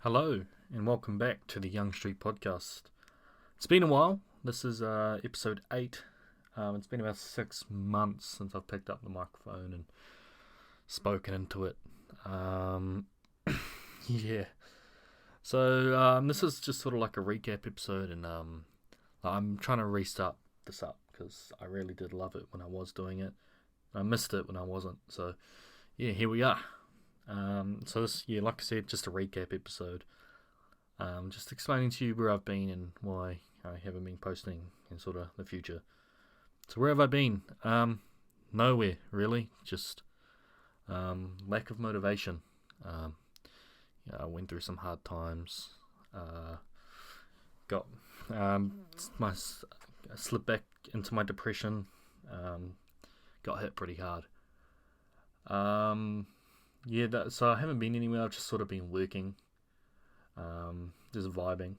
Hello, and welcome back to the Young Street Podcast. It's been a while. This is episode 8. It's been about 6 months since I've picked up the microphone and spoken into it. Yeah. So this is just sort of like a recap episode, and I'm trying to restart this up because I really did love it when I was doing it. I missed it when I wasn't. So yeah, here we are. So this, like I said, just a recap episode. Just explaining to you where I've been and why I haven't been posting in sort of the future. So where have I been? Nowhere really. Just lack of motivation. I went through some hard times. Got slipped back into my depression. Got hit pretty hard. So I haven't been anywhere. I've just sort of been working, just vibing.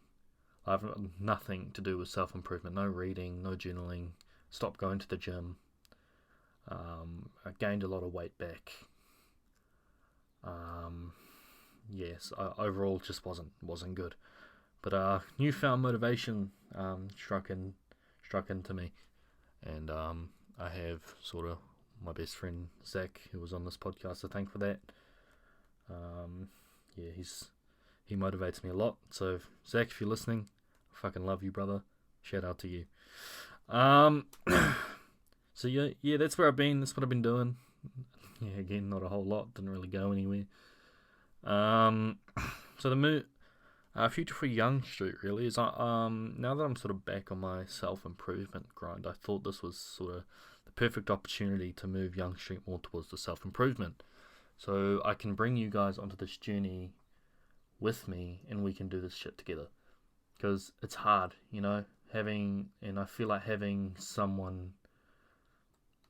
I've nothing to do with self-improvement. No reading, no journaling. Stopped going to the gym. I gained a lot of weight back. Yes, overall just wasn't good. But newfound motivation struck into me, and I have sort of my best friend Zach, who was on this podcast, to thank for that. He motivates me a lot. So Zach, if you're listening, I fucking love you, brother. Shout out to you. So yeah, that's where I've been. That's what I've been doing. Yeah, again, not a whole lot. Didn't really go anywhere. So the future for Young Street really is now that I'm sort of back on my self-improvement grind, I thought this was sort of the perfect opportunity to move Young Street more towards the self-improvement. So I can bring you guys onto this journey with me, and we can do this shit together. Because it's hard, and I feel like having someone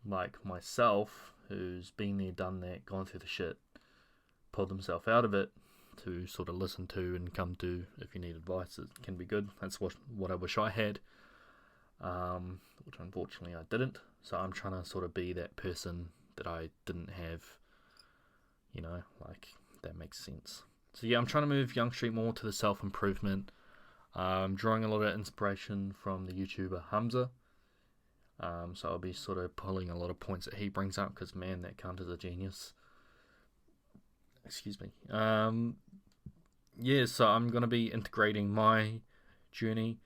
like myself who's been there, done that, gone through the shit, pulled themselves out of it, to sort of listen to and come to if you need advice, it can be good. That's what I wish I had, which unfortunately I didn't. So I'm trying to sort of be that person that I didn't have, that makes sense. So yeah, I'm trying to move Young Street more to the self-improvement. I'm drawing a lot of inspiration from the YouTuber Hamza. So I'll be sort of pulling a lot of points that he brings up, because man, that cunt is a genius. Excuse me. So I'm going to be integrating my journey,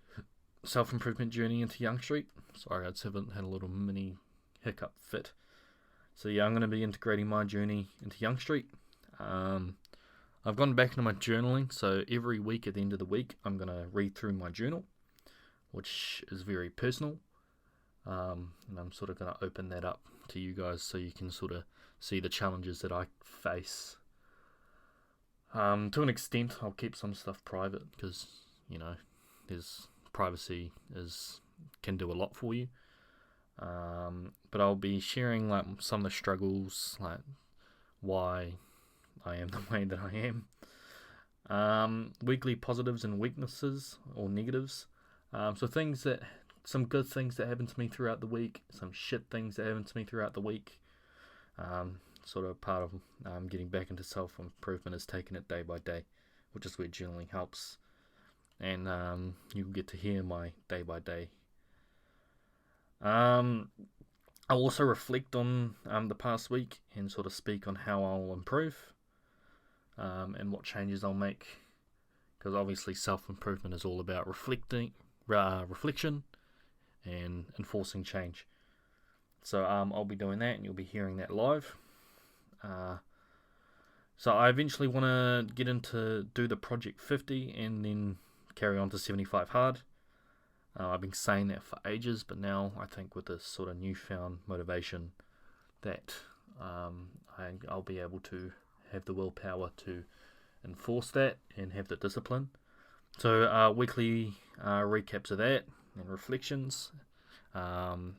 self-improvement journey, into Young Street. Sorry, I just haven't had a little mini hiccup fit. So yeah, I'm going to be integrating my journey into Young Street. I've gone back into my journaling, so every week at the end of the week, I'm going to read through my journal, which is very personal. And I'm sort of going to open that up to you guys so you can sort of see the challenges that I face. To an extent, I'll keep some stuff private because, there's privacy can do a lot for you. But I'll be sharing some of the struggles, why I am the way that I am. Weekly positives and weaknesses or negatives. Some good things that happen to me throughout the week, some shit things that happen to me throughout the week. Sort of part of getting back into self-improvement is taking it day by day, which is where journaling helps. And you'll get to hear my day by day. I'll also reflect on the past week and sort of speak on how I'll improve and what changes I'll make. Because obviously self-improvement is all about reflection and enforcing change. So I'll be doing that, and you'll be hearing that live. So I eventually want to get into do the Project 50 and then carry on to 75 hard. I've been saying that for ages, but now I think with this sort of newfound motivation that I'll be able to have the willpower to enforce that and have the discipline. So weekly recaps of that and reflections,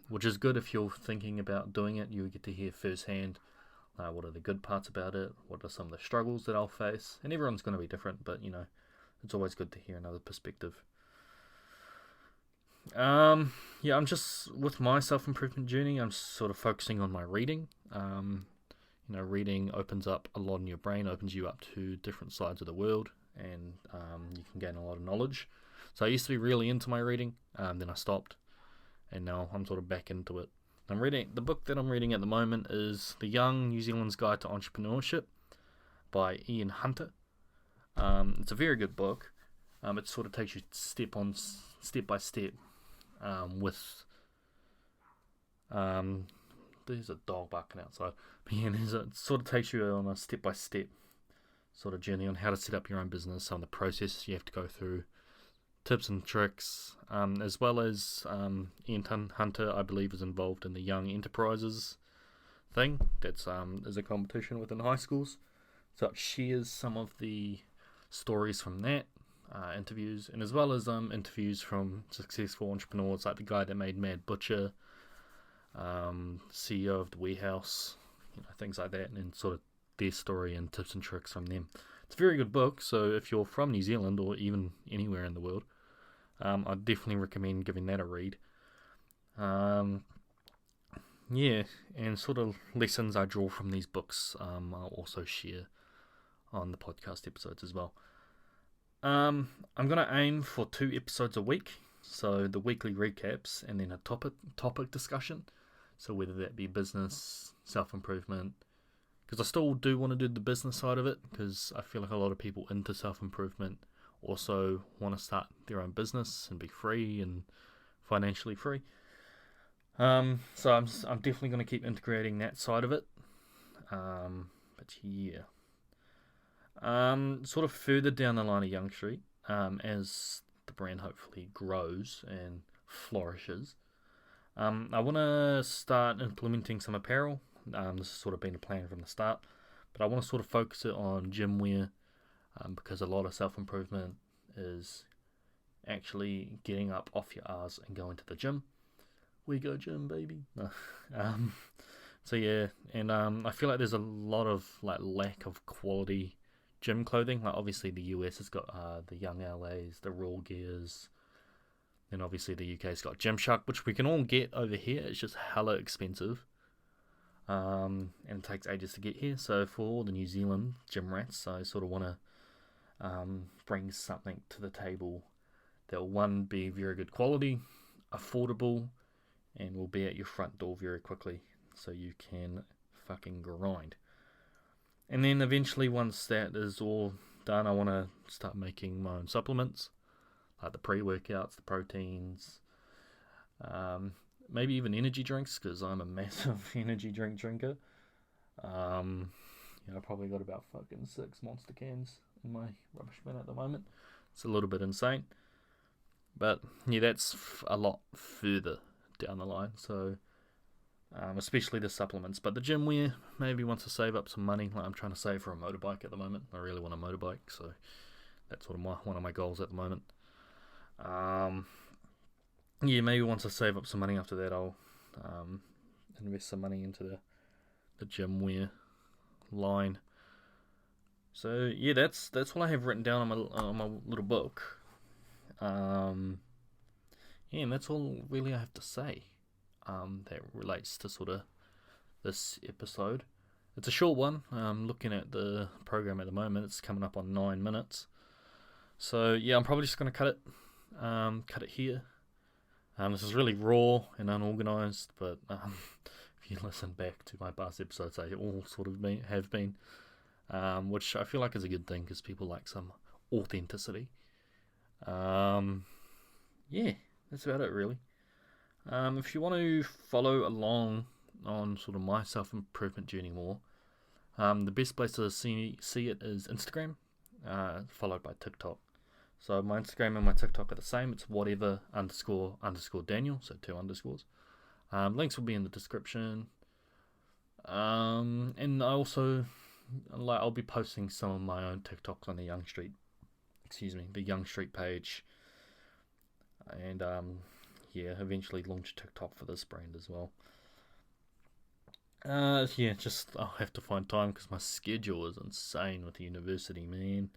which is good if you're thinking about doing it. You get to hear firsthand what are the good parts about it, what are some of the struggles that I'll face, and everyone's going to be different, but it's always good to hear another perspective. I'm just, with my self-improvement journey, I'm sort of focusing on my reading. Reading opens up a lot in your brain, opens you up to different sides of the world, and you can gain a lot of knowledge. So I used to be really into my reading, then I stopped, and now I'm sort of back into it. The book that I'm reading at the moment is The Young New Zealand's Guide to Entrepreneurship by Ian Hunter. It's a very good book. It sort of takes you step by step with there's a dog barking outside. But yeah, it sort of takes you on a step by step sort of journey on how to set up your own business, some of the processes you have to go through, tips and tricks, as well as Ian Hunter, I believe, is involved in the Young Enterprises thing. That's is a competition within high schools. So it shares some of the stories from that, interviews, and as well as interviews from successful entrepreneurs like the guy that made Mad Butcher, CEO of the Warehouse, things like that, and sort of their story and tips and tricks from them. It's a very good book, so if you're from New Zealand or even anywhere in the world, I'd definitely recommend giving that a read. Yeah, and sort of lessons I draw from these books, I'll also share on the podcast episodes as well. I'm going to aim for 2 episodes a week, so the weekly recaps and then a topic discussion. So whether that be business, self-improvement, because I still do want to do the business side of it, because I feel like a lot of people into self-improvement also want to start their own business and be free and financially free. So I'm definitely going to keep integrating that side of it. But yeah. Sort of further down the line of Young Street, as the brand hopefully grows and flourishes, I want to start implementing some apparel. This has sort of been a plan from the start, but I want to sort of focus it on gym wear, because a lot of self-improvement is actually getting up off your ass and going to the gym. We go gym, baby. So yeah, and I feel like there's a lot of lack of quality gym clothing. Like obviously the US has got the Young LAs, the Raw Gears, then obviously the UK's got Gymshark, which we can all get over here. It's just hella expensive, and it takes ages to get here. So for all the New Zealand gym rats, I sort of want to bring something to the table that will, one, be very good quality, affordable, and will be at your front door very quickly, so you can fucking grind. And then eventually, once that is all done, I want to start making my own supplements, like the pre-workouts, the proteins, maybe even energy drinks, because I'm a massive energy drink drinker. I probably got about fucking 6 Monster cans in my rubbish bin at the moment. It's a little bit insane. But yeah, that's a lot further down the line, so especially the supplements. But the gym wear, maybe once I save up some money, like I'm trying to save for a motorbike at the moment. I really want a motorbike, so that's sort of one of my goals at the moment. Yeah, maybe once I save up some money after that, I'll invest some money into the gym wear line. So yeah, that's what I have written down on my little book. Yeah, and that's all really I have to say that relates to sort of this episode. It's a short one. Looking at the program at the moment, it's coming up on 9 minutes. So yeah, I'm probably just going to cut it here. This is really raw and unorganised, but if you listen back to my past episodes, they all sort of have been, which I feel like is a good thing, because people like some authenticity. Yeah, that's about it really. If you want to follow along on sort of my self-improvement journey more, the best place to see it is Instagram, followed by TikTok. So my Instagram and my TikTok are the same. It's whatever _ Daniel, so 2 underscores. Links will be in the description. And I also, I'll be posting some of my own TikToks on the Young Street page. And yeah, eventually launch TikTok for this brand as well. Yeah, just I'll have to find time, because my schedule is insane with university, man.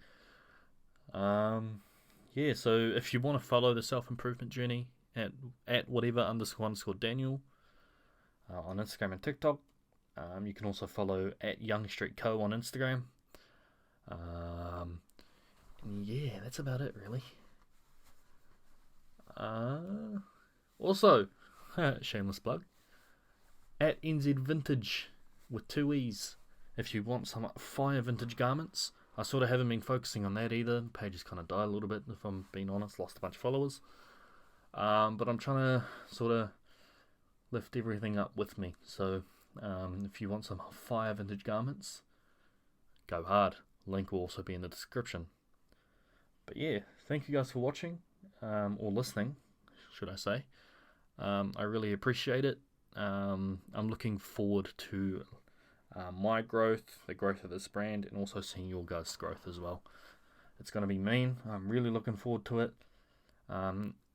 Yeah, so if you want to follow the self-improvement journey at whatever _ Daniel on Instagram and TikTok, you can also follow at Young Street Co on Instagram. yeah, that's about it, really. Also, shameless plug, at NZ Vintage with 2 E's. If you want some fire vintage garments, I sort of haven't been focusing on that either. The page has kind of died a little bit, if I'm being honest. Lost a bunch of followers. But I'm trying to sort of lift everything up with me. So if you want some fire vintage garments, go hard. Link will also be in the description. But yeah, thank you guys for watching, or listening, should I say. I really appreciate it. I'm looking forward to my growth, the growth of this brand, and also seeing your guys' growth as well. It's going to be mean. I'm really looking forward to it.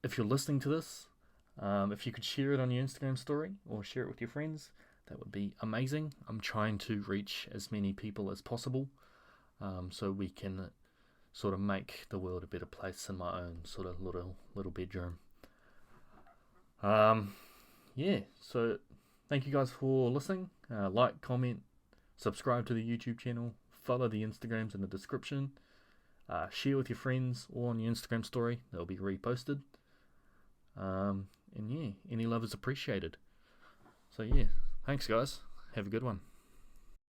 If you're listening to this, if you could share it on your Instagram story or share it with your friends, that would be amazing. I'm trying to reach as many people as possible, so we can sort of make the world a better place in my own sort of little bedroom. Yeah, so thank you guys for listening. Like, comment, subscribe to the YouTube channel, follow the Instagrams in the description, share with your friends or on your Instagram story. They'll be reposted. And yeah, any love is appreciated. So yeah, thanks guys. Have a good one.